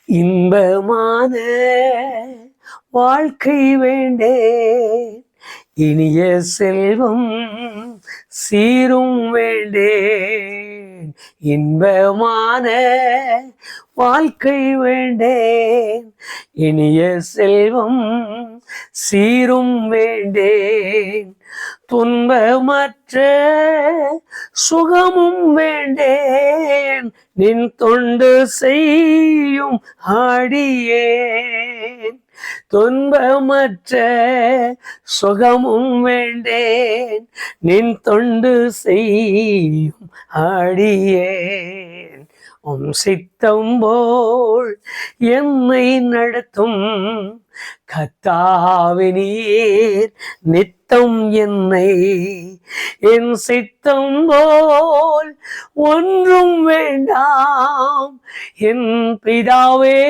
இன்பமான வாழ்க்கை வேண்டேன், இனிய செல்வம் சீரும் வேண்டேன். இன்பமான வாழ்க்கை வேண்டேன், இனிய செல்வம் சீரும் வேண்டேன். துன்பமற்ற சுகமும் வேண்டேன், நின் தொண்டு செய்யும் ஆடியேன். துன்பமற்ற சுகமும் வேண்டேன், நின் தொண்டு செய்யும் ஆடியேன். உம் சித்தம் போல் என்னை நடத்தும் கர்த்தாவே, நீர் நித்தம் என்னை என் சித்தம் போல் ஒன்றும் வேண்டாம். என் பிதாவே,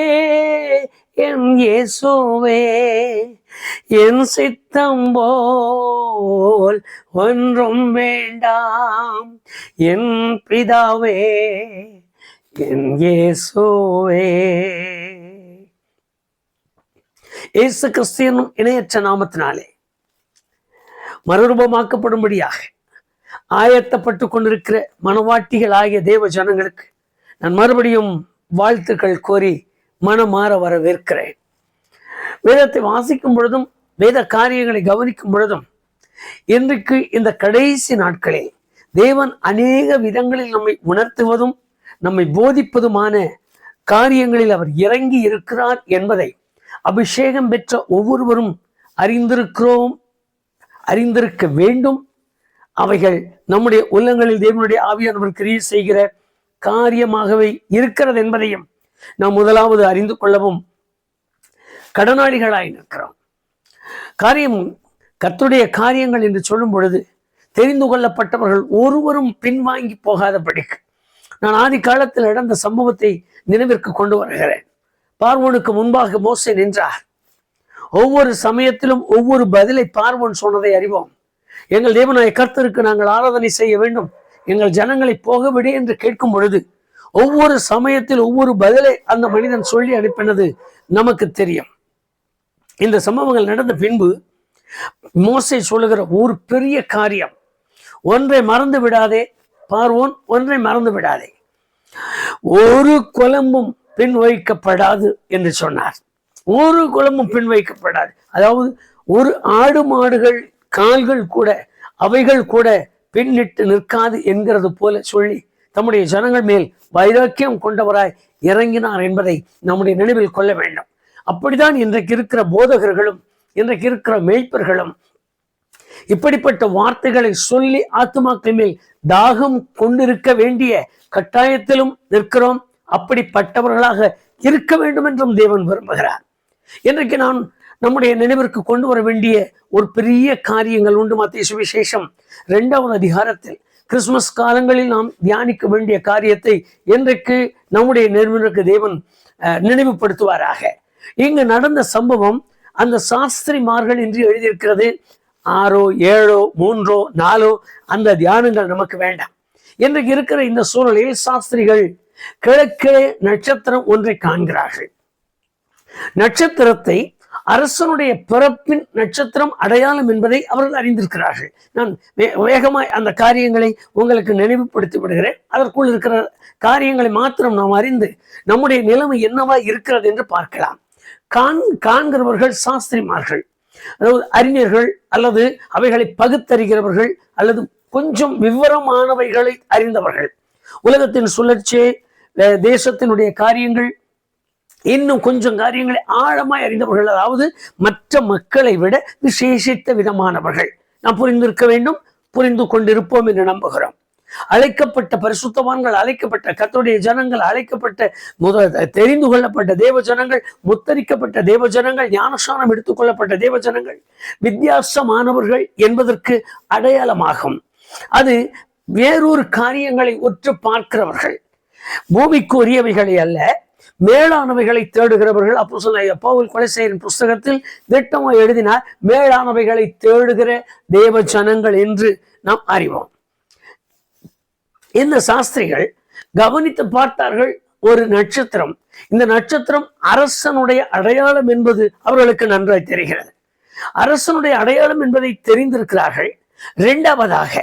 என் இயேசுவே, என் சித்தம் போல் ஒன்றும் வேண்டாம். என் பிதாவே, என் இயேசுவே. இயேசு கிறிஸ்தியனும் இணையற்ற நாமத்தினாலே மறுரூபமாக்கப்படும்படியாக ஆயத்தப்பட்டு கொண்டிருக்கிற மனவாட்டிகள் ஆகிய தேவ ஜனங்களுக்கு நான் மறுபடியும் வாழ்த்துக்கள் கோரி மனமாற வரவேற்கிறேன். வேதத்தை வாசிக்கும் பொழுதும் வேத காரியங்களை கவனிக்கும் பொழுதும் இன்றைக்கு இந்த கடைசி நாட்களில் தேவன் அநேக விதங்களில் நம்மை உணர்த்துவதும் நம்மை போதிப்பதுமான காரியங்களில் அவர் இறங்கி இருக்கிறார் என்பதை அபிஷேகம் பெற்ற ஒவ்வொருவரும் அறிந்திருக்கிறோம், அறிந்திருக்க வேண்டும். அவைகள் நம்முடைய உள்ளங்களில் தேவனுடைய ஆவியானவர் கிரியை செய்கிற காரியமாகவே இருக்கிறது என்பதையும் நாம் முதலாவது அறிந்து கொள்ளவும் கடனாளிகளாய் நிற்கிறோம். காரியம் கர்த்தருடைய காரியங்கள் என்று சொல்லும் பொழுது தெரிந்து கொள்ளப்பட்டவர்கள் ஒருவரும் பின்வாங்கி போகாதபடிக்கு நான் ஆதி காலத்தில் நடந்த சம்பவத்தை நினைவிற்கு கொண்டு வருகிறேன். பார்வோனுக்கு முன்பாக மோசே நின்றார். ஒவ்வொரு சமயத்திலும் ஒவ்வொரு பதிலை பார்வோன் சொன்னதை அறிவோம். எங்கள் தேவனாய கர்த்தருக்கு நாங்கள் ஆராதனை செய்ய வேண்டும், எங்கள் ஜனங்களை போகவிடு என்று கேட்கும் பொழுது ஒவ்வொரு சமயத்தில் ஒவ்வொரு பதிலை அந்த மனிதன் சொல்லி அனுப்பினது நமக்கு தெரியும். இந்த சம்பவங்கள் நடந்த பின்பு மோசே சொல்லுகிற ஒரு பெரிய காரியம், ஒன்றை மறந்து விடாதே பார்வோன், ஒன்றை மறந்து விடாதே, ஒரு குழம்பும் பின் வைக்கப்படாது என்று சொன்னார். ஒரு குழம்பும் பின் வைக்கப்படாது. அதாவது ஒரு ஆடு மாடுகள் கால்கள் கூட அவைகள் கூட பின்னிட்டு நிற்காது என்கிறது போல சொல்லி தம்முடைய ஜனங்கள் மேல் வைராக்கியம் கொண்டவராய் இறங்கினார் என்பதை நம்முடைய நினைவில் கொள்ள வேண்டும். அப்படித்தான் இன்றைக்கு இருக்கிற போதகர்களும் இன்றைக்கு இருக்கிற மேய்ப்பர்களும் இப்படிப்பட்ட வார்த்தைகளை சொல்லி ஆத்துமாக்கள் மேல் தாகம் கொண்டிருக்க வேண்டிய கட்டாயத்திலும் நிற்கிறோம். அப்படிப்பட்டவர்களாக இருக்க வேண்டும் என்றும் தேவன் விரும்புகிறார். இன்றைக்கு நான் நம்முடைய நினைவிற்கு கொண்டு வர வேண்டிய ஒரு பெரிய காரியங்கள் உண்டு. மத்தேயு சுவிசேஷம் 2வது அதிகாரத்தில் கிறிஸ்துமஸ் காலங்களில் நாம் தியானிக்க வேண்டிய காரியத்தை இன்றைக்கு நம்முடைய நினைவிற்கு தேவன் நினைவுபடுத்துவாராக. இங்கு நடந்த சம்பவம் அந்த சாஸ்திரிமார்கள் என்று எழுதியிருக்கிறது. 6, 7, 3, 4 அந்த தியானங்கள் நமக்கு வேண்டாம். இன்றைக்கு இருக்கிற இந்த சூழலில் சாஸ்திரிகள் கிழக்கே நட்சத்திரம் ஒன்றை காண்கிறார்கள். நட்சத்திரத்தை அரசனுடைய பிறப்பின் நட்சத்திரம் அடையாளம் என்பதை அவர்கள் அறிந்திருக்கிறார்கள். நான் வேகமாய் அந்த காரியங்களை உங்களுக்கு நினைவுபடுத்தி விடுகிறேன். அதற்குள் இருக்கிற காரியங்களை மாத்திரம் நாம் அறிந்து நம்முடைய நிலைமை என்னவா இருக்கிறது என்று பார்க்கலாம். காண்கிறவர்கள் சாஸ்திரிமார்கள், அதாவது அறிஞர்கள், அல்லது அவைகளை பகுத்தறிகிறவர்கள், அல்லது கொஞ்சம் விவரமானவைகளை அறிந்தவர்கள், உலகத்தின் சுழற்சி, தேசத்தினுடைய காரியங்கள், இன்னும் கொஞ்சம் காரியங்களை ஆழமாய் அறிந்தவர்கள், அதாவது மற்ற மக்களை விட விசேஷித்த விதமானவர்கள். நாம் புரிந்திருக்க வேண்டும், புரிந்து கொண்டிருப்போம் என்று நம்புகிறோம். அழைக்கப்பட்ட பரிசுத்தவான்கள், அழைக்கப்பட்ட கர்த்தருடைய ஜனங்கள், அழைக்கப்பட்ட தெரிந்து கொள்ளப்பட்ட தேவ ஜனங்கள், முத்தரிக்கப்பட்ட தேவ ஜனங்கள், ஞானஸ்நானம் எடுத்துக்கொள்ளப்பட்ட தேவ ஜனங்கள் வித்தியாசமானவர்கள் என்பதற்கு அடையாளமாகும். அது வேறொரு காரியங்களை ஒற்று பார்க்கிறவர்கள், பூமிக்கு உரியவைகளை அல்ல மேலானவைகளை தேடுகிறவர்கள். அப்போஸ்தலனாகிய பவுல் கொலோசியரின் புஸ்தகத்தில் திட்டமாக எழுதினார், மேலானவைகளை தேடுகிற தேவ ஜனங்கள் என்று நாம் அறிவோம். இந்த சாஸ்திரிகள் கவனித்து பார்த்தார்கள். ஒரு நட்சத்திரம். இந்த நட்சத்திரம் அரசனுடைய அடையாளம் என்பது அவர்களுக்கு நன்றாய் தெரிகிறது. அரசனுடைய அடையாளம் என்பதை தெரிந்திருக்கிறார்கள். இரண்டாவதாக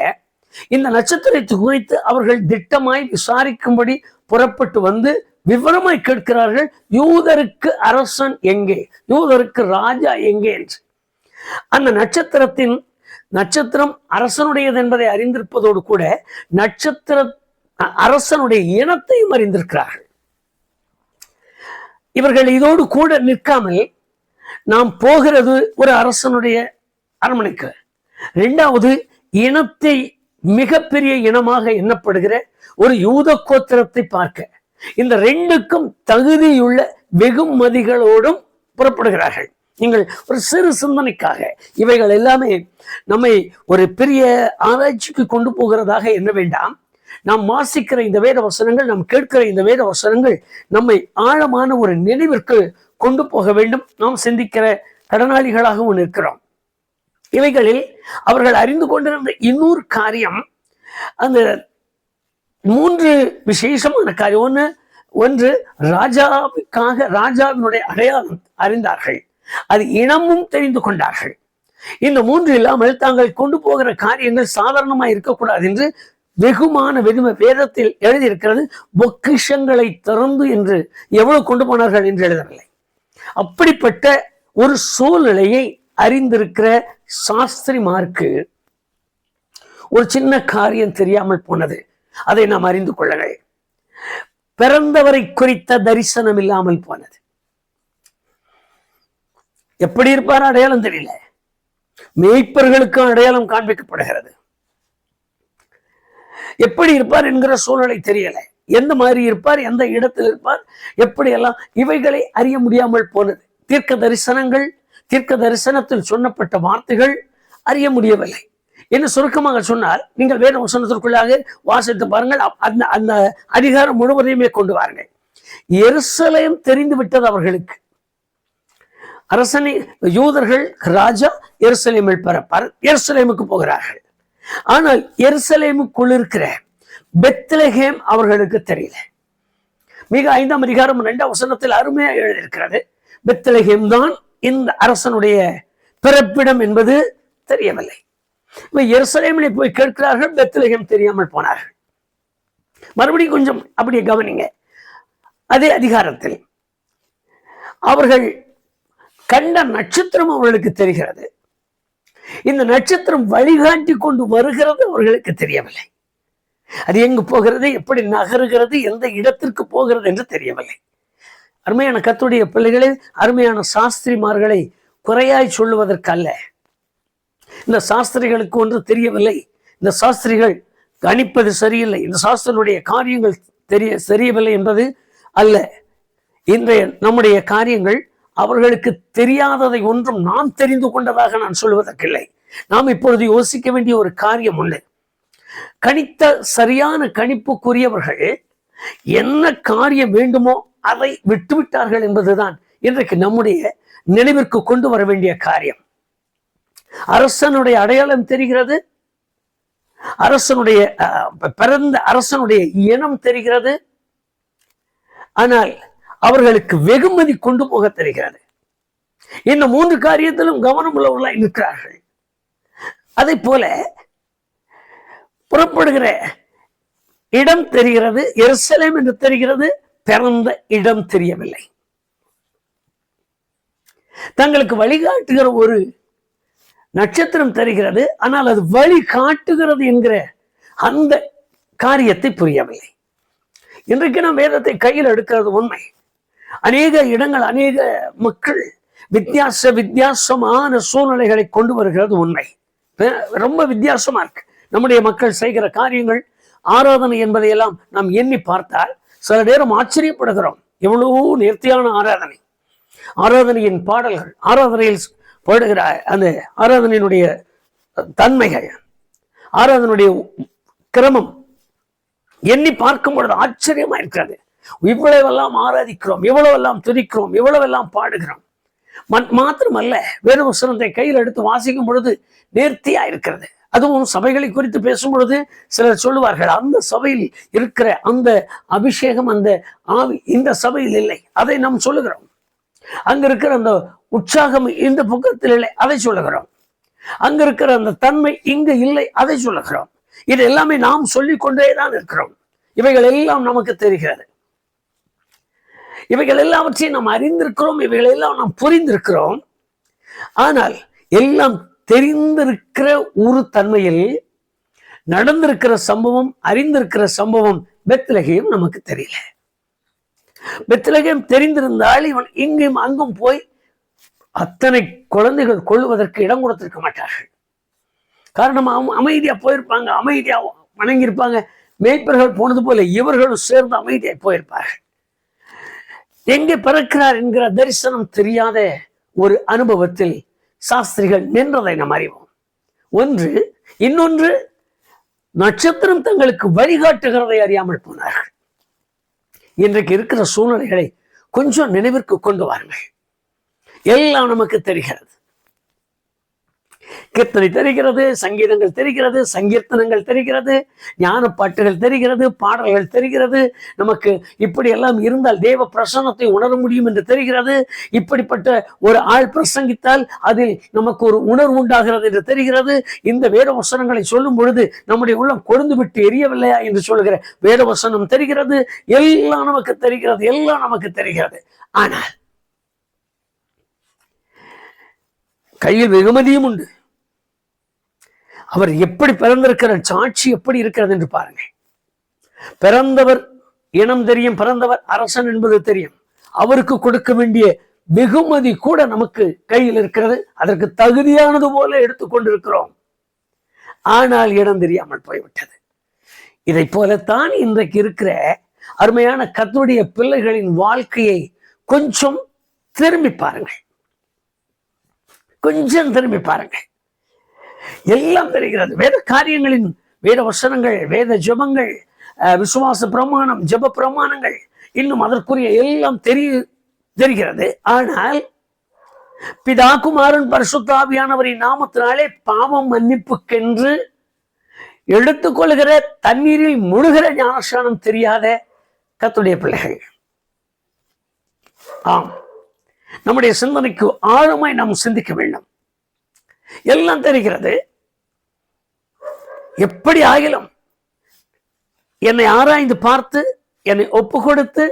இந்த நட்சத்திரத்தை குறித்து அவர்கள் திட்டமாய் விசாரிக்கும்படி புறப்பட்டு வந்து விவரமாய் கேட்கிறார்கள். யூதருக்கு அரசன் எங்கே, யூதருக்கு ராஜா எங்கே என்று. அந்த நட்சத்திரம் அரசனுடையது என்பதை அறிந்திருப்பதோடு கூட நட்சத்திர அரசனுடைய இனத்தையும் அறிந்திருக்கிறார்கள். இவர்கள் இதோடு கூட நிற்காமல் நாம் போகிறது ஒரு அரசனுடைய அரண்மனைக்கு, இரண்டாவது இனத்தை மிகப்பெரிய இனமாக எண்ணப்படுகிற ஒரு யூத கோத்திரத்தை பார்க்க, இந்த ரெண்டுக்கும் தகுதியுள்ள வெகுமதிகளோடும் புறப்படுகிறார்கள். நீங்கள் ஒரு சிறு சிந்தனைக்காக இவைகள் எல்லாமே நம்மை ஒரு பெரிய ஆராய்ச்சிக்கு கொண்டு போகிறதாக எண்ண வேண்டாம். நாம் வாசிக்கிற இந்த வேத வசனங்கள், நாம் கேட்கிற இந்த வேத வசனங்கள் நம்மை ஆழமான ஒரு நினைவிற்கு கொண்டு போக வேண்டும். நாம் சிந்திக்கிற கடனாளிகளாகவும் இருக்கிறோம். இவைகளில் அவர்கள் அறிந்து கொண்டிருந்த இன்னொரு காரியம், அந்த 3 விசேஷமான காரியம். ஒன்று ராஜாவுக்காக ராஜாவினுடைய அடையாளம் அறிந்தார்கள், அது இனமும் தெரிந்து கொண்டார்கள். இந்த 3 இல்லாமல் தாங்கள் கொண்டு போகிற காரியங்கள் சாதாரணமாக இருக்கக்கூடாது என்று வெகுமான வேதத்தில் எழுதியிருக்கிறது. பொக்கிஷங்களை திறந்து என்று எவ்வளவு கொண்டு போனார்கள் என்று எழுதவில்லை. அப்படிப்பட்ட ஒரு சூழ்நிலையை அறிந்திருக்கிற சாஸ்திரிமாருக்கு ஒரு சின்ன காரியம் தெரியாமல் போனது. அதை நாம் அறிந்து கொள்ளவே, பிறந்தவரை குறித்த தரிசனம் இல்லாமல் போனது. எப்படி இருப்பார் அடையாளம் தெரியல. மேய்ப்பர்களுக்கும் அடையாளம் காண்பிக்கப்படுகிறது. எப்படி இருப்பார் என்கிற சூழ்நிலை தெரியல. எந்த மாதிரி இருப்பார், எந்த இடத்தில் இருப்பார், எப்படி எல்லாம், இவைகளை அறிய முடியாமல் போனது. தீர்க்க தரிசனத்தில் சொன்னப்பட்ட வார்த்தைகள் அறிய முடியவில்லை. என்ன சுருக்கமாக சொன்னால், நீங்கள் வேத வசனத்திற்குள்ளாக வாசித்து பாருங்கள். அந்த அதிகாரம் முழுவதையுமே கொண்டு வாருங்கள். எருசலேம் தெரிந்து விட்டது அவர்களுக்கு. அரசனை யூதர்கள் ராஜா எருசலேமில் பிறப்பார், எருசலேமுக்கு போகிறார்கள். ஆனால் எருசலேமுக்குள் இருக்கிற பெத்லகேம் அவர்களுக்கு தெரியல. மிக 5ஆம் அதிகாரம் 2ஆம் வசனத்தில் அருமையா எழுதியிருக்கிறது. பெத்லகேம் தான் இந்த அரசனுடைய பிறப்பிடம் என்பது தெரியவில்லை. எருசலேமிலே போய் கேட்கிறார்கள், பெத்லகேம் தெரியாமல் போனார்கள். மறுபடியும் கொஞ்சம் அப்படியே கவனிங்க. அதே அதிகாரத்தில் அவர்கள் கண்ட நட்சத்திரம் அவர்களுக்கு தெரிகிறது. இந்த நட்சத்திரம் வழிகாட்டி கொண்டு வருகிறது அவர்களுக்கு தெரியவில்லை. அது எங்கு போகிறது, எப்படி நகருகிறது, எந்த இடத்திற்கு போகிறது என்று தெரியவில்லை. அருமையான கர்த்தருடைய பிள்ளைகளே, அருமையான சாஸ்திரிமார்களை குறையாய் சொல்லுவதற்கு அல்ல. இந்த சாஸ்திரிகளுக்கு ஒன்று தெரியவில்லை, இந்த சாஸ்திரிகள் கணிப்பது சரியில்லை, இந்த சாஸ்திரனுடைய காரியங்கள் தெரியவில்லை என்பது அல்ல. இன்றைய நம்முடைய காரியங்கள் அவர்களுக்கு தெரியாததை ஒன்றும் நாம் தெரிந்து கொண்டதாக நான் சொல்வதற்கில்லை. நாம் இப்பொழுது யோசிக்க வேண்டிய ஒரு காரியம் உண்டு. கணித்த சரியான கணிப்புக்குரியவர்கள் என்ன காரியம் வேண்டுமோ அதை விட்டுவிட்டார்கள் என்பதுதான் இன்றைக்கு நம்முடைய நினைவிற்கு கொண்டு வர வேண்டிய காரியம். அரசனுடைய அடையாளம் தெரிகிறது, அரசனுடைய பிறந்த அரசனுடைய இனம் தெரிகிறது. ஆனால் அவர்களுக்கு வெகுமதி கொண்டு போக தெரிகிறது. இந்த 3 காரியத்திலும் கவனம் உள்ளவர்களாய் இருக்கிறார்கள். அதை போல புறப்படுகிற இடம் தெரிகிறது, எருசலேம் என்று தெரிகிறது, பிறந்த இடம் தெரியவில்லை. தங்களுக்கு வழிகாட்டுகிற ஒரு நட்சத்திரம் தெரிகிறது, ஆனால் அது வழி காட்டுகிறது என்கிற அந்த காரியத்தை புரியவில்லை. இன்றைக்கு நாம் வேதத்தை கையில் எடுக்கிறது உண்மை. அநேக இடங்கள், அநேக மக்கள் வித்தியாசமான சூழ்நிலைகளை கொண்டு வருகிறது உண்மை. ரொம்ப வித்தியாசமா இருக்கு நம்முடைய மக்கள் செய்கிற காரியங்கள். ஆராதனை என்பதையெல்லாம் நாம் எண்ணி பார்த்தால் சில நேரம் ஆச்சரியப்படுகிறோம். எவ்வளவோ நேர்த்தியான ஆராதனை, ஆராதனையின் பாடல்கள், ஆராதனையில் போடுகிற அந்த ஆராதனையினுடைய தன்மைகள், ஆராதனுடைய கிரமம் எண்ணி பார்க்கும் பொழுது ஆச்சரியமா இருக்கிறது. இவ்வளவெல்லாம் ஆராதிக்கிறோம், இவ்வளவெல்லாம் துதிக்கிறோம், இவ்வளவெல்லாம் பாடுகிறோம். மாத்திரமல்ல, வேத வசனத்தை கையில் எடுத்து வாசிக்கும் பொழுது நேர்த்தியா இருக்கிறது. அதுவும் சபைகளை குறித்து பேசும் பொழுது சிலர் சொல்லுவார்கள், அந்த சபையில் இருக்கிற அந்த அபிஷேகம், அந்த ஆவி இந்த சபையில் இல்லை, அதை நாம் சொல்லுகிறோம். அங்க இருக்கிற அந்த உற்சாகம் இந்த பக்கத்தில் இல்லை, அதை சொல்லுகிறோம். அங்க இருக்கிற அந்த தன்மை இங்கு இல்லை, அதை சொல்லுகிறோம். இது எல்லாமே நாம் சொல்லிக் கொண்டேதான் இருக்கிறோம். இவைகள் எல்லாம் நமக்கு தெரிகிறது. இவைகள் எல்லாவற்றையும் நாம் அறிந்திருக்கிறோம், இவைகள் எல்லாம் நாம் புரிந்திருக்கிறோம். ஆனால் எல்லாம் தெரிந்திருக்கிற ஒரு தன்மையில் நடந்திருக்கிற சம்பவம், அறிந்திருக்கிற சம்பவம் பெத்லகேம் நமக்கு தெரியல. பெத்லகேம் தெரிந்திருந்தால் இவன் இங்கும் அங்கும் போய் அத்தனை குழந்தைகள் கொள்ளுவதற்கு இடம் கொடுத்திருக்க மாட்டார்கள். காரணம், அமைதியா போயிருப்பாங்க, அமைதியா வணங்கியிருப்பாங்க. மேய்ப்பர்கள் போனது போல இவர்களும் சேர்ந்து அமைதியா போயிருப்பார்கள். எங்கே பிறக்கிறார் என்கிற தரிசனம் தெரியாத ஒரு அனுபவத்தில் சாஸ்திரிகள் நின்றதை நாம் அறிவோம். ஒன்று. இன்னொன்று, நட்சத்திரம் தங்களுக்கு வழிகாட்டுகிறதை அறியாமல் போனார்கள். இன்றைக்கு இருக்கிற சூழ்நிலைகளை கொஞ்சம் நினைவிற்கு கொண்டு வாருங்கள். எல்லாம் நமக்கு தெரிகிறது. கீர்த்தனை தெரிகிறது, சங்கீதங்கள் தெரிகிறது, சங்கீர்த்தனங்கள் தெரிகிறது, ஞான பாட்டுகள் தெரிகிறது, பாடல்கள் தெரிகிறது. நமக்கு இப்படி எல்லாம் இருந்தால் தேவ பிரசன்னத்தை உணர முடியும் என்று தெரிகிறது. இப்படிப்பட்ட ஒரு ஆள் பிரசங்கித்தால் அதில் நமக்கு ஒரு உணர்வு உண்டாகிறது என்று தெரிகிறது. இந்த வேத வசனங்களை சொல்லும் பொழுது நம்முடைய உள்ளம் கொழுந்து விட்டு எரியவில்லையா என்று சொல்லுகிற வேத வசனம் தெரிகிறது. எல்லாம் நமக்கு தெரிகிறது, எல்லாம் நமக்கு தெரிகிறது. ஆனால் கையில் வெகுமதியும் உண்டு. அவர் எப்படி பிறந்திருக்கிற சாட்சி எப்படி இருக்கிறது என்று பாருங்கள். பிறந்தவர் இனம் தெரியும், பிறந்தவர் அரசன் என்பது தெரியும். அவருக்கு கொடுக்க வேண்டிய வெகுமதி கூட நமக்கு கையில் இருக்கிறது. அதற்கு தகுதியானது போல எடுத்துக்கொண்டிருக்கிறோம். ஆனால் இடம் தெரியாமல் போய்விட்டது. இதை போலத்தான் இன்றைக்கு இருக்கிற அருமையான கர்த்தருடைய பிள்ளைகளின் வாழ்க்கையை கொஞ்சம் திரும்பி பாருங்கள். கொஞ்சம் திரும்பி பாருங்கள். எல்லாம் தெரிகிறது. வேத காரியங்களின் வேத வசனங்கள், வேத ஜெபங்கள், விசுவாச பிரமாணம், ஜெப பிரமாணங்கள், இன்னும் அதற்குரிய எல்லாம் தெரிகிறது. ஆனால் பிதா குமாரன் பரிசுத்த ஆவியானவரின் நாமத்தினாலே பாவம் மன்னிப்புக்கென்று எடுத்துக்கொள்கிற தண்ணீரில் முழுகிற ஞானஸ்நானம் தெரியாத கர்த்தருடைய பிள்ளைகள். ஆம், நம்முடைய சிந்தனைக்கு ஆழமாய் நாம் சிந்திக்க வேண்டும். எல்லாம் தெரிகிறது. எப்படி ஆகிலும் என்னை ஆராய்ந்து பார்த்து என்னை ஒப்பு கொடுத்து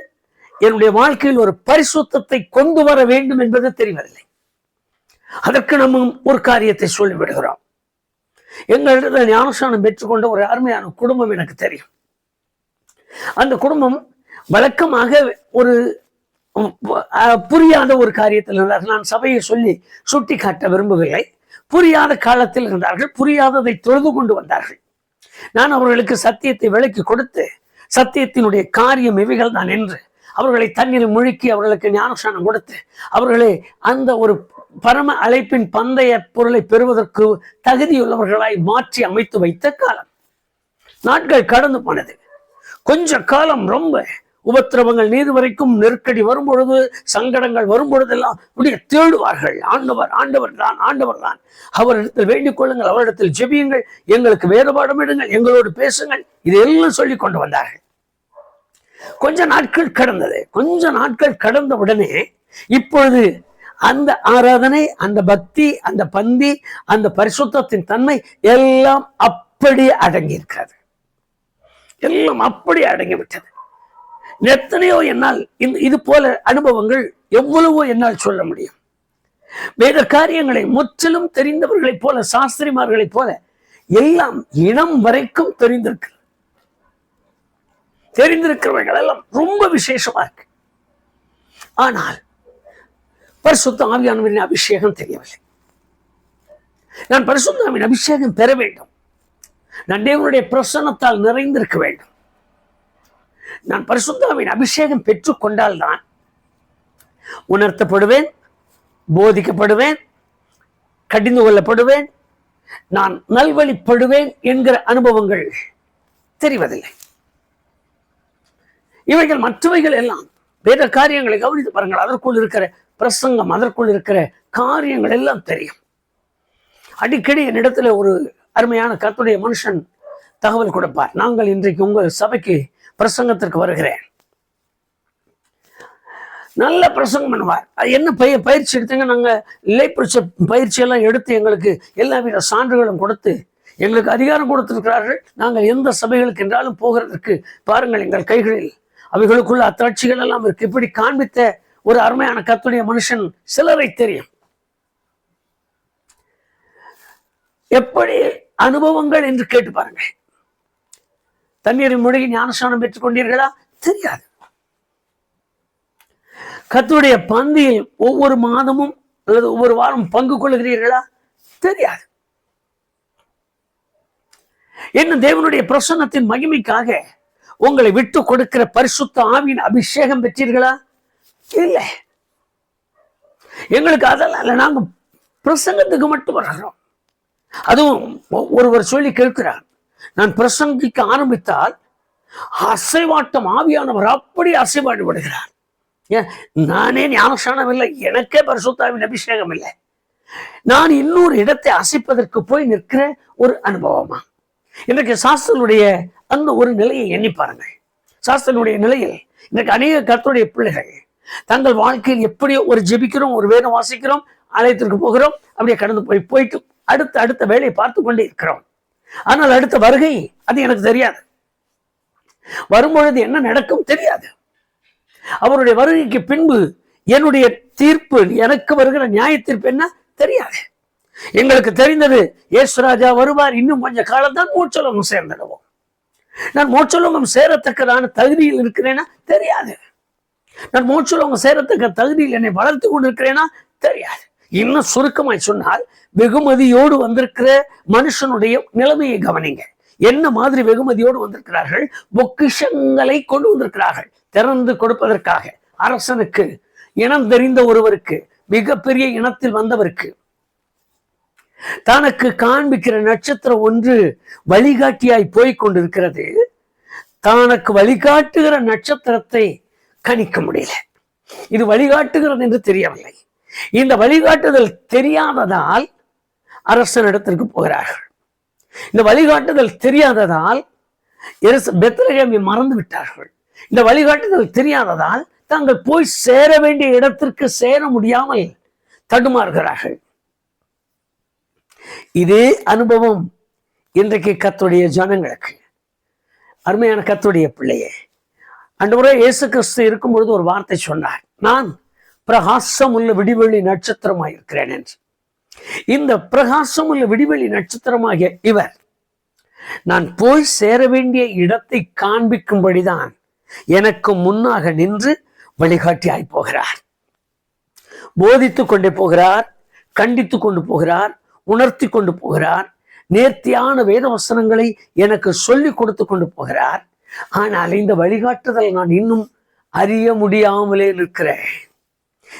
என்னுடைய வாழ்க்கையில் ஒரு பரிசுத்தத்தை கொண்டு வர வேண்டும் என்பது தெரிவதில்லை. அதற்கு நம்ம ஒரு காரியத்தை சொல்லிவிடுகிறோம். எங்களிடத்தில் ஞானஸ்நானம் பெற்றுக்கொண்ட ஒரு அருமையான குடும்பம் எனக்கு தெரியும். அந்த குடும்பம் வழக்கமாக ஒரு புரியாத ஒரு காரியத்தில் இருந்தார்கள். நான் சபையை சொல்லி சுட்டி காட்ட விரும்பவில்லை. புரியாத காலத்தில் இருந்தார்கள். புரியாததை தொழுது கொண்டு வந்தார்கள். நான் அவர்களுக்கு சத்தியத்தை விளக்கி கொடுத்து சத்தியத்தினுடைய காரியம் இவைகள் தான் என்று அவர்களை தண்ணீர் முழுக்கி அவர்களுக்கு ஞானஸ்நானம் கொடுத்து அவர்களை அந்த ஒரு பரம அழைப்பின் பந்தய பொருளை பெறுவதற்கு தகுதியுள்ளவர்களாய் மாற்றி அமைத்து வைத்த காலம். நாட்கள் கடந்து போனது. கொஞ்ச காலம் ரொம்ப உபத்திரவங்கள் நீதி வரைக்கும் நெருக்கடி வரும்பொழுது, சங்கடங்கள் வரும்பொழுதெல்லாம் இப்படியே தேடுவார்கள். ஆண்டவர் ஆண்டவர் தான், ஆண்டவர் தான், அவரிடத்தில் வேண்டிக் கொள்ளுங்கள், அவரிடத்தில் ஜெபியுங்கள், எங்களுக்கு வேறுபாடம் எடுங்கள், எங்களோடு பேசுங்கள், இதையெல்லாம் சொல்லி கொண்டு வந்தார்கள். கொஞ்ச நாட்கள் கடந்தது. கொஞ்ச நாட்கள் கடந்த உடனே இப்பொழுது அந்த ஆராதனை, அந்த பக்தி, அந்த பந்தி, அந்த பரிசுத்தத்தின் தன்மை எல்லாம் அப்படி அடங்கி இருக்கிறது. எல்லாம் அப்படி அடங்கிவிட்டது. எத்தனையோ என்னால் இது போல அனுபவங்கள் எவ்வளவோ என்னால் சொல்ல முடியும். வேத காரியங்களை முற்றிலும் தெரிந்தவர்களைப் போல, சாஸ்திரிமார்களைப் போல எல்லாம் இனம் வரைக்கும் தெரிந்திருக்கிறவர்கள் எல்லாம் ரொம்ப விசேஷமா இருக்கு. ஆனால் பரிசுத்த ஆவியானவரின் அபிஷேகம் தெரியவில்லை. நான் பரிசுத்த ஆவியின் அபிஷேகம் பெற வேண்டும். நான் தேவனுடைய பிரசன்னத்தால் நிறைந்திருக்க வேண்டும். நான் பரிசுத்த ஆவியின் அபிஷேகம் பெற்றுக் கொண்டால்தான் உணர்த்தப்படுவேன், போதிக்கப்படுவேன், கடிந்து கொள்ளப்படுவேன், நான் நல்வழிப்படுவேன் என்கிற அனுபவங்கள் தெரிவதில்லை. இவைகள் மற்றவைகள் எல்லாம் வேத காரியங்களை கவனித்து பாருங்கள். அதற்குள் இருக்கிற பிரசங்கம், அதற்குள் இருக்கிற காரியங்கள் எல்லாம் தெரியும். அடிக்கடி என்னிடத்துல ஒரு அருமையான கர்த்தருடைய மனுஷன் தகவல் கொடுப்பார். நாங்கள் இன்றைக்கு உங்கள் சபைக்கு பிரசங்கத்திற்கு வருகிறேன். நல்ல பிரசங்கம் பண்ணுவார். அது என்ன பயிற்சி எடுத்தீங்க? நாங்கள் இலைப்பிரச்ச பயிற்சியெல்லாம் எடுத்து எங்களுக்கு எல்லா வித சான்றுகளும் கொடுத்து எங்களுக்கு அதிகாரம் கொடுத்திருக்கிறார்கள். நாங்கள் எந்த சபைகளுக்கு என்றாலும் போகிறதற்கு பாருங்கள், எங்கள் கைகளில் அவைகளுக்குள்ள அத்தாட்சிகள் எல்லாம் இருக்கு. இப்படி காண்பித்த ஒரு அருமையான கர்த்தருடைய மனுஷன் சிலரை தெரியும். எப்படி அனுபவங்கள் என்று கேட்டு பாருங்கள். தண்ணீரின் மூழ்கி ஞானஸ்நானம் பெற்றுக் கொண்டீர்களா? தெரியாது. கர்த்தருடைய பந்தியில் ஒவ்வொரு மாதமும் அல்லது ஒவ்வொரு வாரம் பங்கு கொள்கிறீர்களா? தெரியாது. என்ன தேவனுடைய பிரசன்னத்தின் மகிமைக்காக உங்களை விட்டு கொடுக்கிற பரிசுத்த ஆவியின் அபிஷேகம் பெற்றீர்களா? இல்லை. எங்களுக்கு அதெல்லாம் இல்லை. நாங்கள் பிரசங்கத்துக்கு மட்டும் வருகிறோம். அதுவும் ஒருவர் சொல்லி கேட்கிறார், நான் பிரசங்கிக்க ஆரம்பித்தால் அசைவாட்டம் ஆவியானவர் அப்படி அசைவாடி விடுகிறார். ஏன்? நானே ஞானஸ்நானம் இல்லை, எனக்கே பரிசுத்தாவின் அபிஷேகம் இல்லை, நான் இன்னொரு இடத்தை அசைப்பதற்கு போய் நிற்கிற ஒரு அனுபவமா? இன்றைக்கு சாஸ்திரனுடைய அந்த ஒரு நிலையை எண்ணி பாருங்கள். சாஸ்திரனுடைய நிலையில் இன்றைக்கு அநேக கர்த்தருடைய பிள்ளைகள் தங்கள் வாழ்க்கையில் எப்படியோ ஒரு ஜெபிக்கிறோம், ஒரு வேதம் வாசிக்கிறோம், ஆலயத்திற்கு போகிறோம், அப்படியே கடந்து போயிட்டு அடுத்த வேலையை பார்த்து கொண்டே இருக்கிறோம். ஆனால் அடுத்த வருகை அது எனக்கு தெரியாது. வரும்பொழுது என்ன நடக்கும் தெரியாது. அவருடைய வருகைக்கு பின்பு என்னுடைய தீர்ப்பு, எனக்கு வருகிற நியாய தீர்ப்பு என்ன தெரியாது. எங்களுக்கு தெரிந்தது, இயேசுராஜா வருவார், இன்னும் கொஞ்ச காலம் தான் மோட்சலோகம் சேர்ந்துடுவோம். நான் மோட்சலோகம் சேரத்தக்கதான தகுதியில் இருக்கிறேனா? தெரியாது. நான் மோட்சலோகம் சேரத்தக்க தகுதியில் என்னை வளர்த்து கொண்டிருக்கிறேனா? தெரியாது. இன்னும் சுருக்கமாய் சொன்னால், வெகுமதியோடு வந்திருக்கிற மனுஷனுடைய நிலைமையை கவனிங்க. என்ன மாதிரி வெகுமதியோடு வந்திருக்கிறார்கள்? பொக்கிஷங்களை கொண்டு வந்திருக்கிறார்கள், திறந்து கொடுப்பதற்காக. அரசனுக்கு, இனம் தெரிந்த ஒருவருக்கு, மிகப்பெரிய இனத்தில் வந்தவருக்கு தனக்கு காண்பிக்கிற நட்சத்திரம் ஒன்று வழிகாட்டியாய் போய் கொண்டிருக்கிறது. தனக்கு வழிகாட்டுகிற நட்சத்திரத்தை கணிக்க முடியல. இது வழிகாட்டுகிறது என்று தெரியவில்லை. இந்த வழிகாட்டுதல் தெரியாததால் அரசனிடத்திற்கு போகிறார்கள். இந்த வழிகாட்டுதல் தெரியாததால் பெத்லகேமை மறந்து விட்டார்கள். இந்த வழிகாட்டுதல் தெரியாததால் தாங்கள் போய் சேர வேண்டிய இடத்திற்கு சேர முடியாமல் தடுமாறுகிறார்கள். இதே அனுபவம் இன்றைக்கு கர்த்தருடைய ஜனங்களுக்கு. அருமையான கர்த்தருடைய பிள்ளையே, ஆண்டவரே இயேசு கிறிஸ்து இருக்கும் பொழுது ஒரு வார்த்தை சொன்னார், நான் பிரகாசம் உள்ள விடிவெளி நட்சத்திரமாக இருக்கிறேன் என்று. இந்த பிரகாசம் உள்ள விடிவெளி நட்சத்திரமாகிய இவர் நான் போய் சேர வேண்டிய இடத்தை காண்பிக்கும்படிதான் எனக்கு முன்னாக நின்று வழிகாட்டியாய் போகிறார். போதித்து கொண்டே போகிறார், கண்டித்து கொண்டு போகிறார், உணர்த்தி கொண்டு போகிறார், நேர்த்தியான வேத வசனங்களை எனக்கு சொல்லி கொடுத்து கொண்டு போகிறார். ஆனால் இந்த வழிகாட்டுதல் நான் இன்னும் அறிய முடியாமலே இருக்கிறேன்.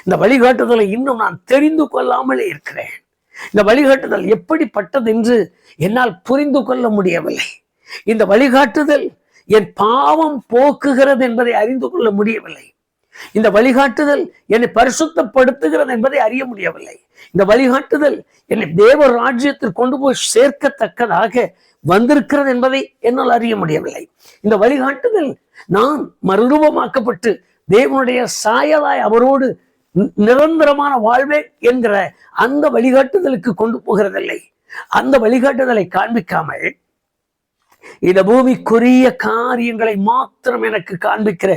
இந்த வழிகாட்டுதலை இன்னும் நான் தெரிந்து கொள்ளாமலே இருக்கிறேன். இந்த வழிகாட்டுதல் எப்படிப்பட்டது என்று என்னால் புரிந்து கொள்ள முடியவில்லை. இந்த வழிகாட்டுதல் என் பாவம் போக்குகிறது என்பதை அறிந்து கொள்ள முடியவில்லை. இந்த வழிகாட்டுதல் என்னை பரிசுத்தப்படுத்துகிறது என்பதை அறிய முடியவில்லை. இந்த வழிகாட்டுதல் என்னை தேவ ராஜ்யத்தில் கொண்டு போய் சேர்க்கத்தக்கதாக வந்திருக்கிறது என்பதை என்னால் அறிய முடியவில்லை. இந்த வழிகாட்டுதல் நான் மறுரூபமாக்கப்பட்டு தேவனுடைய சாயலாய் அவரோடு நிரந்தரமான வாழ்வே என்கிற அந்த வழிகாட்டுதலுக்கு கொண்டு போகிறதில்லை. அந்த வழிகாட்டுதலை காண்பிக்காமல் இந்த பூமிக்குரிய காரியங்களை மாத்திரம் எனக்கு காண்பிக்கிற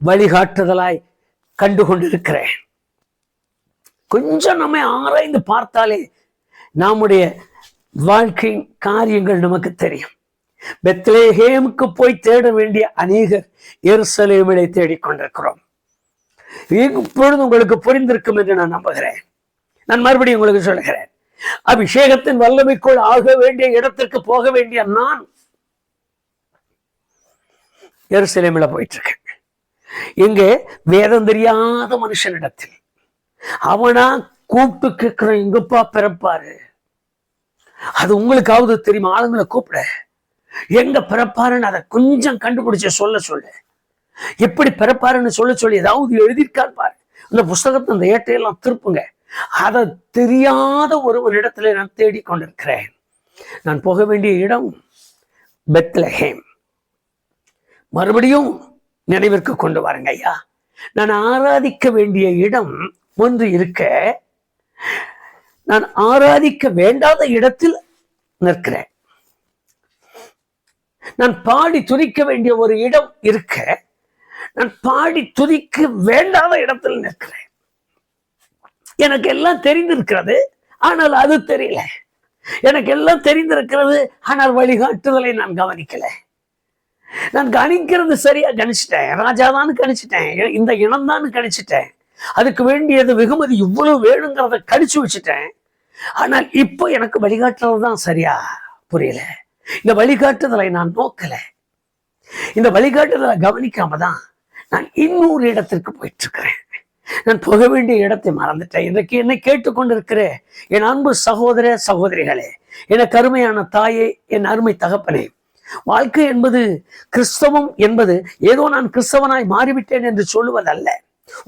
வழிகாட்டுதலாய் கண்டு கொண்டிருக்கிறேன். கொஞ்சம் நம்மை ஆராய்ந்து பார்த்தாலே நம்முடைய வாழ்க்கை காரியங்கள் நமக்கு தெரியும். பெத்லகேமுக்கு போய் தேட வேண்டிய அநேகர் எருசலேமிலே தேடிக்கொண்டிருக்கிறோம். இப்பொழுது உங்களுக்கு புரிந்திருக்கும் என்று நான் நம்புகிறேன். நான் மறுபடியும் உங்களுக்கு சொல்கிறேன், அபிஷேகத்தின் வல்லமைக்குள் ஆக வேண்டிய இடத்திற்கு போக வேண்டிய நான் எருசலேமில் போயிட்டு இருக்கேன். இங்கே வேதம் தெரியாத மனுஷனிடத்தில் அவனா கூப்பிட்டு கேட்கிறேன், எங்கப்பா பிறப்பாரு? அது உங்களுக்காவது தெரியுமா? ஆளுங்களை கூப்பிட, எங்க பிறப்பாருன்னு அதை கொஞ்சம் கண்டுபிடிச்ச சொல்ல எப்படி பிறப்பாருன்னு சொல்லி ஏதாவது எழுதியிருக்கார் பாரு. அந்த புஸ்தகத்தை அந்த ஏட்டையெல்லாம் திருப்புங்க. அதை தெரியாத ஒருவரிடத்துல நான் தேடிக்கொண்டிருக்கிறேன். நான் போக வேண்டிய இடம் பெத்லஹேம். மறுபடியும் நினைவிற்கு கொண்டு வாருங்க ஐயா. நான் ஆராதிக்க வேண்டிய இடம் ஒன்று இருக்க, நான் ஆராதிக்க வேண்டாத இடத்தில் நிற்கிறேன். நான் பாடி துதிக்க வேண்டிய ஒரு இடம் இருக்க, நான் பாடி துதிக்க வேண்டாத இடத்தில் நிற்கிறேன். எனக்கு எல்லாம் தெரிந்திருக்கிறது, ஆனால் அது தெரியல. எனக்கு எல்லாம் தெரிந்திருக்கிறது, ஆனால் வழிகாட்டுதலை நான் கவனிக்கல. நான் கணிக்கிறது சரியா கணிச்சிட்டேன், ராஜாதான் கணிச்சிட்டேன், இந்த இனம் தான் கணிச்சிட்டேன், அதுக்கு வேண்டியது வெகுமதி இவ்வளவு வேணுங்கிறத கணிச்சு வச்சுட்டேன். ஆனால் இப்போ எனக்கு வழிகாட்டுறது தான் சரியா புரியல. இந்த வழிகாட்டுதலை நான் நோக்கல. இந்த வழிகாட்டுதலை கவனிக்காம தான் நான் இன்னொரு இடத்திற்கு போயிட்டு இருக்கிறேன். நான் போக வேண்டிய இடத்தை மறந்துட்டேன். இன்றைக்கு என்னை கேட்டுக்கொண்டிருக்கிற என் அன்பு சகோதர சகோதரிகளே, எனக்கு அருமையான தாயே, என் அருமை தகப்பனே, வாழ்க்கை என்பது, கிறிஸ்தவம் என்பது ஏதோ நான் கிறிஸ்தவனாய் மாறிவிட்டேன் என்று சொல்லுவதல்ல.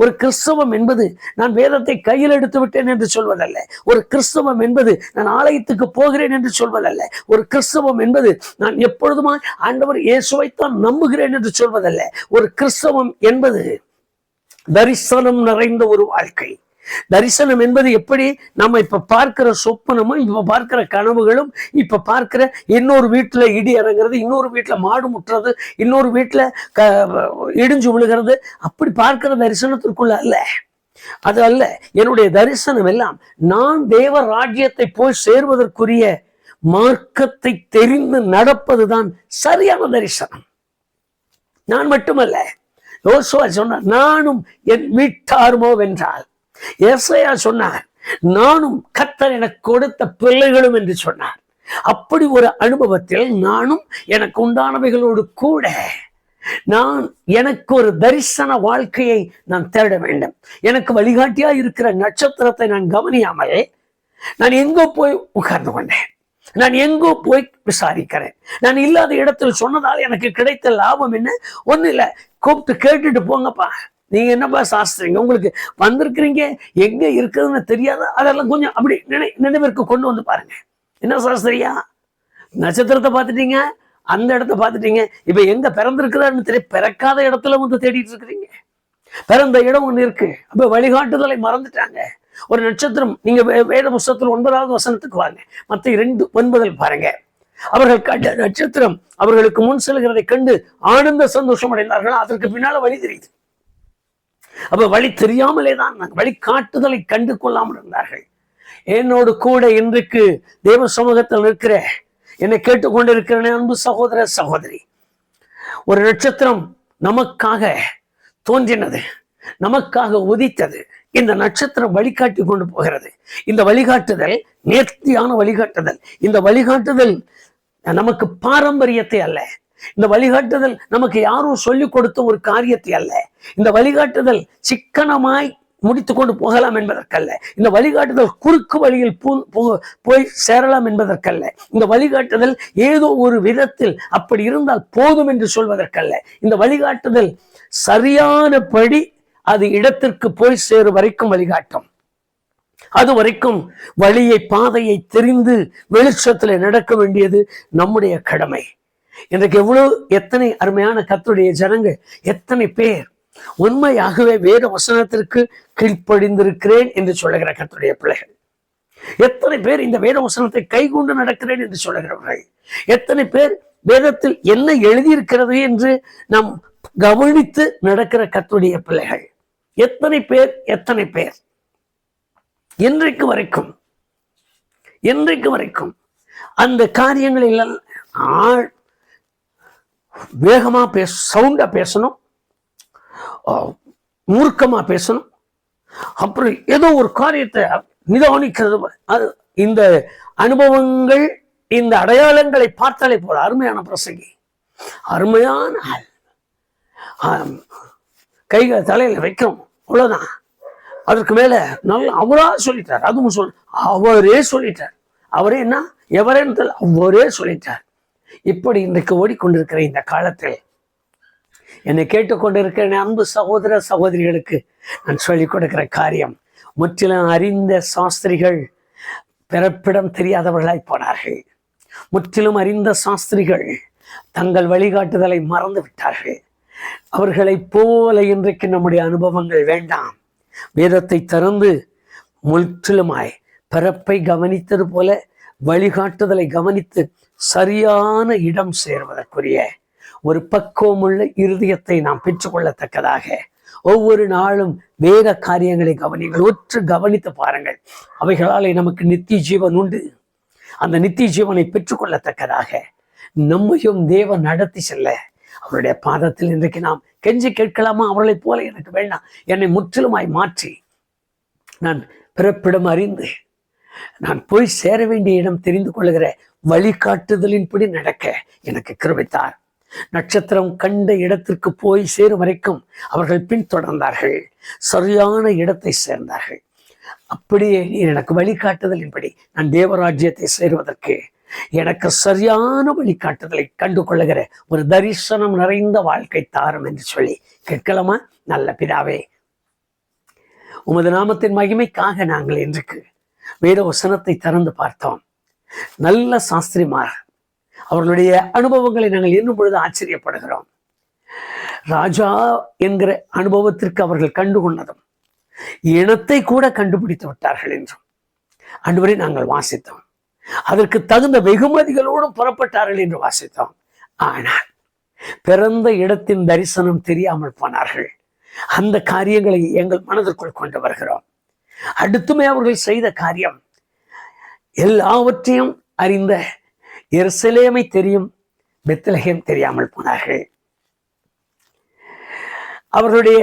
ஒரு கிறிஸ்தவம் என்பது நான் வேதத்தை கையில் எடுத்து விட்டேன் என்று சொல்வதல்ல. ஒரு கிறிஸ்தவம் என்பது நான் ஆலயத்துக்கு போகிறேன் என்று சொல்வதல்ல. ஒரு கிறிஸ்தவம் என்பது நான் எப்பொழுதுமாய் ஆண்டவர் இயேசுவைத்தான் நம்புகிறேன் என்று சொல்வதல்ல. ஒரு கிறிஸ்தவம் என்பது தரிசனம் நிறைந்த ஒரு வாழ்க்கை. தரிசனம் என்பது எப்படி நம்ம இப்ப பார்க்கிற சொப்பனமும், இப்ப பார்க்கிற கனவுகளும், இப்ப பார்க்கிற இன்னொரு வீட்டுல இடி இறங்குறது, இன்னொரு வீட்டுல மாடு முட்டுறது, இன்னொரு வீட்டுல இடிஞ்சு விழுகிறது, அப்படி பார்க்கிற தரிசனத்திற்குள்ள அல்ல. அது அல்ல என்னுடைய தரிசனம். எல்லாம் நான் தேவ ராஜ்யத்தை போய் சேர்வதற்குரிய மார்க்கத்தை தெரிந்து நடப்பதுதான் சரியான தரிசனம். நான் மட்டுமல்ல, யோசுவா சொன்னார், நானும் என் வீட்டாருமோ வென்றால். ஏசாயா சொன்னார், நானும் கர்த்தர் எனக்கு கொடுத்த பிள்ளைகளும் என்று சொன்னார். அப்படி ஒரு அனுபவத்தில் நானும் எனக்கு உண்டானவைகளோடு கூட நான் எனக்கு ஒரு தரிசன வாழ்க்கையை நான் தேட வேண்டும். எனக்கு வழிகாட்டியா இருக்கிற நட்சத்திரத்தை நான் கவனியாமல் நான் எங்கோ போய் உட்கார்ந்து கொண்டேன். நான் எங்கோ போய் விசாரிக்கிறேன். நான் இல்லாத இடத்தில் சொன்னதால் எனக்கு கிடைத்த லாபம் என்ன? ஒண்ணு இல்லை, கூப்பிட்டு கேட்டுட்டு போங்கப்பா, நீங்க என்னப்பா சாஸ்திரிங்க, உங்களுக்கு வந்திருக்கிறீங்க, எங்க இருக்குதுன்னு தெரியாத, அதெல்லாம் கொஞ்சம் அப்படி நினைவிற்கு கொண்டு வந்து பாருங்க. என்ன சாஸ்திரியா, நட்சத்திரத்தை பார்த்துட்டீங்க, அந்த இடத்த பார்த்துட்டீங்க, இப்ப எங்க பிறந்திருக்கிறான்னு தெரிய பிறக்காத இடத்துல வந்து தேடிட்டு இருக்கிறீங்க. பிறந்த இடம் ஒண்ணு இருக்கு, அப்ப வழிகாட்டுதலை மறந்துட்டாங்க. ஒரு நட்சத்திரம், நீங்க வேத புஸ்தகத்தில் 9வது வசனத்துக்கு வாங்க, மத்த 2:9 பாருங்க. அவர்கள் கண்ட நட்சத்திரம் அவர்களுக்கு முன் செல்கிறதை கண்டு ஆனந்த சந்தோஷம் அடைந்தார்கள். அதற்கு பின்னால வழி தெரியுது. அப்ப வழி தெரியாமலே தான் வழி காட்டுதலை கண்டு கொள்ளாமல் இருந்தார்கள். என்னோடு கூட இன்றைக்கு தேவ சமூகத்தில் இருக்கிற, என்னை கேட்டுக்கொண்டிருக்கிற அன்பு சகோதர சகோதரி, ஒரு நட்சத்திரம் நமக்காக தோன்றினது, நமக்காக உதித்தது. இந்த நட்சத்திரம் வழிகாட்டி கொண்டு போகிறது. இந்த வழிகாட்டுதல் நேர்த்தியான வழிகாட்டுதல். இந்த வழிகாட்டுதல் நமக்கு பாரம்பரியத்தை அல்ல. இந்த வழிகாட்டுதல் நமக்கு யாரும் சொல்லிக் கொடுத்த ஒரு காரியத்தை அல்ல. இந்த வழிகாட்டுதல் சிக்கனமாய் முடித்து கொண்டு போகலாம் என்பதற்கல்ல. இந்த வழிகாட்டுதல் குறுக்கு வழியில் போய் சேரலாம் என்பதற்கல்ல. இந்த வழிகாட்டுதல் ஏதோ ஒரு விதத்தில் அப்படி இருந்தால் போதும் என்று சொல்வதற்கல்ல. இந்த வழிகாட்டுதல் சரியானபடி அது இடத்திற்கு போய் சேரும் வரைக்கும் வழிகாட்டும். அது வரைக்கும் வழியை, பாதையை தெரிந்து வெளிச்சத்தில் நடக்க வேண்டியது நம்முடைய கடமை. இன்றைக்கு எத்தனை அருமையான கர்த்தருடைய ஜனங்கள், எத்தனை பேர் உண்மையாகவே வேத வசனத்திற்கு கீழ்ப்படிந்திருக்கிறேன் என்று சொல்லுகிற கர்த்தருடைய பிள்ளைகள், எத்தனை பேர் இந்த வேத வசனத்தை கைகொண்டு நடக்கிறேன் என்று சொல்லுகிறவர்கள், எத்தனை பேர் வேதத்தில் என்ன எழுதியிருக்கிறது என்று நாம் கவனித்து நடக்கிற கர்த்தருடைய பிள்ளைகள், எத்தனை பேர் இன்றைக்கு வரைக்கும் அந்த காரியங்களில் வேகமா சவுண்டா பேசணும், மூர்க்கமா பேசணும், அப்புறம் ஏதோ ஒரு காரியத்தை நிதானிக்கிறது. அது இந்த அனுபவங்கள், இந்த அடையாளங்களை பார்த்தாலே போல அருமையான பிரசங்கி, அருமையான கைகள் தலையில வைக்கிறோம், அவ்வளவுதான். அதற்கு மேல நல்லா அவரா சொல்லிட்டார். அதுவும் அவரே சொல்லிட்டார். அவரே என்ன, எவரேன்னு அவரே சொல்லிட்டார். இப்படி இன்றைக்கு ஓடிக்கொண்டிருக்கிற இந்த காலத்தில் என்னை கேட்டுக்கொண்டிருக்கிற அன்பு சகோதர சகோதரிகளுக்கு நான் சொல்லிக் கொடுக்கிற காரியம், முற்றிலும் அறிந்த சாஸ்திரிகள் பிறப்பிடம் தெரியாதவர்களாய் போனார்கள். முற்றிலும் அறிந்த சாஸ்திரிகள் தங்கள் வழிகாட்டுதலை மறந்து விட்டார்கள். அவர்களைப் போல இன்றைக்கு நம்முடைய அனுபவங்கள் வேண்டாம். வேதத்தை திறந்து முற்றிலுமாய் பிறப்பை கவனித்தது போல வழிகாட்டுதலை கவனித்து சரியான இடம் சேர்வதற்குரிய ஒரு பக்குவமுள்ள இருதயத்தை நாம் பெற்றுக்கொள்ளத்தக்கதாக ஒவ்வொரு நாளும் வேத காரியங்களை கவனிங்கள், உற்று கவனித்து பாருங்கள். அவைகளாலே நமக்கு நித்திய ஜீவன் உண்டு. அந்த நித்திய ஜீவனை பெற்றுக்கொள்ளத்தக்கதாக நம்மையும் தேவன் நடத்தி செல்ல அவருடைய பாதத்தில் இன்றைக்கு நாம் கெஞ்சி கேட்கலாமா? அவர்களைப் போல எனக்கு வேண்டாம், என்னை முற்றிலுமாய் மாற்றி நான் பிறப்பிடம் அறிந்து நான் போய் சேர வேண்டிய இடம் தெரிந்து கொள்கிற வழிகாட்டுதலின்படி நடக்க எனக்கு கிருபைத்தார். நட்சத்திரம் கண்ட இடத்திற்கு போய் சேரும் வரைக்கும் அவர்கள் பின்தொடர்ந்தார்கள், சரியான இடத்தை சேர்ந்தார்கள். அப்படியே நீர் எனக்கு வழிகாட்டுதலின்படி நான் தேவராஜ்யத்தை சேருவதற்கு எனக்கு சரியான வழிகாட்டுதலை கண்டு கொள்ளுகிற ஒரு தரிசனம் நிறைந்த வாழ்க்கை தாரும் என்று சொல்லி கேட்கலாமா? நல்ல பிதாவே, உமது நாமத்தின் மகிமைக்காக நாங்கள் இன்றைக்கு வேத வசனத்தை திறந்து பார்த்தோம். நல்ல சாஸ்திரிமார் அவர்களுடைய அனுபவங்களை நாங்கள் எண்ணும் பொழுது ஆச்சரியப்படுகிறோம். ராஜா என்கிற அனுபவத்திற்கு அவர்கள் கண்டுகொண்டதும் இனத்தை கூட கண்டுபிடித்து விட்டார்கள் என்றும் ஆண்டவரே நாங்கள் வாசித்தோம். அதற்கு தகுந்த வெகுமதிகளோடும் புறப்பட்டார்கள் என்று வாசித்தோம். ஆனால் பிறந்த இடத்தின் தரிசனம் தெரியாமல் போனார்கள். அந்த காரியங்களை எங்கள் மனதிற்குள் கொண்டு வருகிறோம். அடுத்துமே அவர்கள் செய்த காரியம், எல்லாவற்றையும் அறிந்த எருசலேமை தெரியும், பெத்லகேம் தெரியாமல் போனார்கள். அவர்களுடைய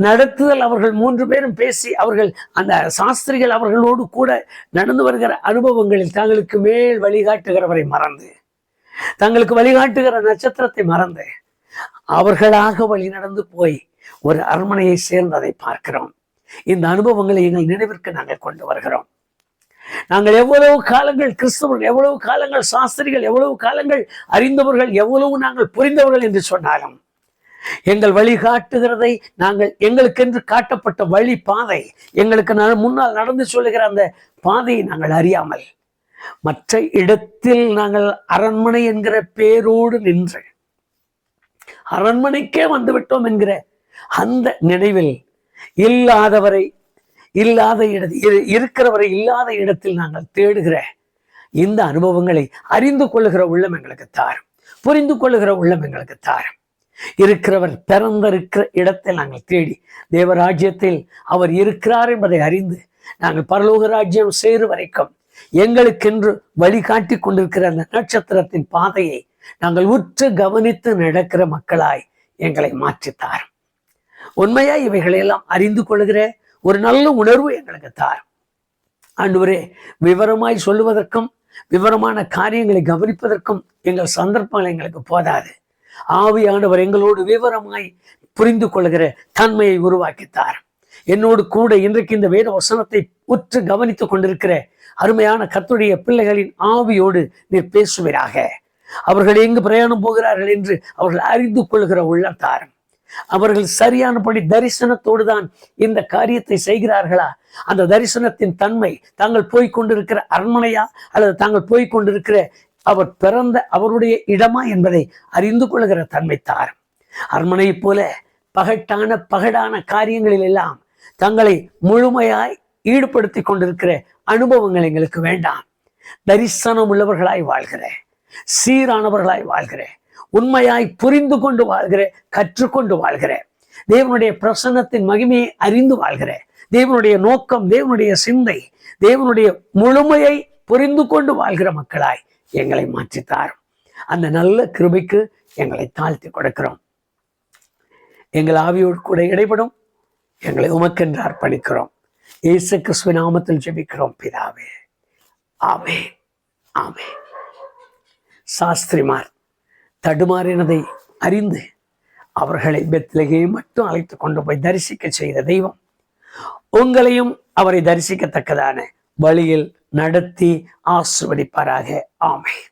நடத்துதல், அவர்கள் 3 பேரும் பேசி, அவர்கள் அந்த சாஸ்திரிகள் அவர்களோடு கூட நடந்து வருகிற அனுபவங்களில் தங்களுக்கு மேல் வழிகாட்டுகிறவரை மறந்து, தங்களுக்கு வழிகாட்டுகிற நட்சத்திரத்தை மறந்து அவர்களாக வழி நடந்து போய் ஒரு அரண்மனையை சேர்ந்ததை பார்க்கிறோம். இந்த அனுபவங்களை எங்கள் நினைவிற்கு நாங்கள் கொண்டு வருகிறோம். நாங்கள் எவ்வளவு காலங்கள் கிறிஸ்தவர்கள், எவ்வளவு காலங்கள் சாஸ்திரிகள், எவ்வளவு காலங்கள் அறிந்தவர்கள், எவ்வளவு நாங்கள் புரிந்தவர்கள் என்று சொன்னாலும் எங்கள் வழிகாட்டுகிறதை நாங்கள் எங்களுக்கென்று காட்டப்பட்ட வழி பாதை, எங்களுக்கு முன்னால் நடந்து சொல்லுகிற அந்த பாதையை நாங்கள் அறியாமல் மற்ற இடத்தில் நாங்கள் அரண்மனை என்கிற பேரோடு நின்று அரண்மனைக்கே வந்துவிட்டோம் என்கிற அந்த நினைவில் இல்லாதவரை இல்லாத இடத்தில் இருக்கிறவரை இல்லாத இடத்தில் நாங்கள் தேடுகிற இந்த அனுபவங்களை அறிந்து கொள்ளுகிற உள்ளம் எங்களுக்கு தாரும், புரிந்து கொள்ளுகிற உள்ளம் எங்களுக்கு தாரும். இருக்கிறவர் பிறந்திருக்கிற இடத்தில் நாங்கள் தேடி தேவராஜ்யத்தில் அவர் இருக்கிறார் என்பதை அறிந்து நாங்கள் பரலோக ராஜ்யம் சேரும் வரைக்கும் எங்களுக்கென்று வழிகாட்டி கொண்டிருக்கிற அந்த நட்சத்திரத்தின் பாதையை நாங்கள் உற்று கவனித்து நடக்கிற மக்களாய் எங்களை மாற்றித்தார். உண்மையாய் இவைகளையெல்லாம் அறிந்து கொள்கிற ஒரு நல்ல உணர்வு எங்களுக்கு தார். ஆண்டவரே, விவரமாய் சொல்லுவதற்கும் விவரமான காரியங்களை கவனிப்பதற்கும் எங்கள் சந்தர்ப்பங்கள் எங்களுக்கு போதாது. ஆவியானவர் எங்களோடு விவரமாய் புரிந்து கொள்கிற தன்மையை உருவாக்கித்தார். என்னோடு கூட இன்றைக்கு இந்த வேத வசனத்தை உற்று கவனித்துக் கொண்டிருக்கிற அருமையான கர்த்தருடைய பிள்ளைகளின் ஆவியோடு நீர் பேசுவீராக. அவர்கள் எங்கு பிரயாணம் போகிறார்கள் என்று அவர்கள் அறிந்து கொள்கிற உள்ளத்தார். அவர்கள் சரியானபடி தரிசனத்தோடு தான் இந்த காரியத்தை செய்கிறார்களா? அந்த தரிசனத்தின் தன்மை தாங்கள் போய்கொண்டிருக்கிற அரண்மனையா அல்லது தாங்கள் போய்கொண்டிருக்கிற அவர் பிறந்த அவருடைய இடமா என்பதை அறிந்து கொள்கிற தன்மை தார். அரண்மனையை போல பகடான காரியங்களில் எல்லாம் தங்களை முழுமையாய் ஈடுபடுத்தி கொண்டிருக்கிற அனுபவங்கள் எங்களுக்கு வேண்டாம். தரிசனம் உள்ளவர்களாய் வாழ்கிற, சீரானவர்களாய் வாழ்கிற, உண்மையாய் புரிந்து கொண்டு வாழ்கிற, கற்றுக்கொண்டு வாழ்கிற, தேவனுடைய பிரசன்னத்தின் மகிமையை அறிந்து வாழ்கிற, தேவனுடைய நோக்கம், தேவனுடைய சிந்தை, தேவனுடைய முழுமையை புரிந்து கொண்டு வாழ்கிற மக்களாய் எங்களை மாற்றித்தார். அந்த நல்ல கிருபைக்கு எங்களை தாழ்த்தி கொடுக்கிறோம். எங்கள் ஆவியோடு கூட இடைப்படும் எங்களை உமக்கென்று அர்ப்பணிக்கிறோம். இயேசு கிறிஸ்துவின் நாமத்தில் ஜெபிக்கிறோம் பிதாவே, ஆமென், ஆமென். சாஸ்திரிமார் தடுமாறினதை அறிந்து அவர்களை பெத்லகேம் மட்டும் அழைத்து கொண்டு போய் தரிசிக்க செய்த தெய்வம் உங்களையும் அவரை தரிசிக்கத்தக்கதான வழியில் நடத்தி ஆசீர்வதிப்பாராக. ஆமென்.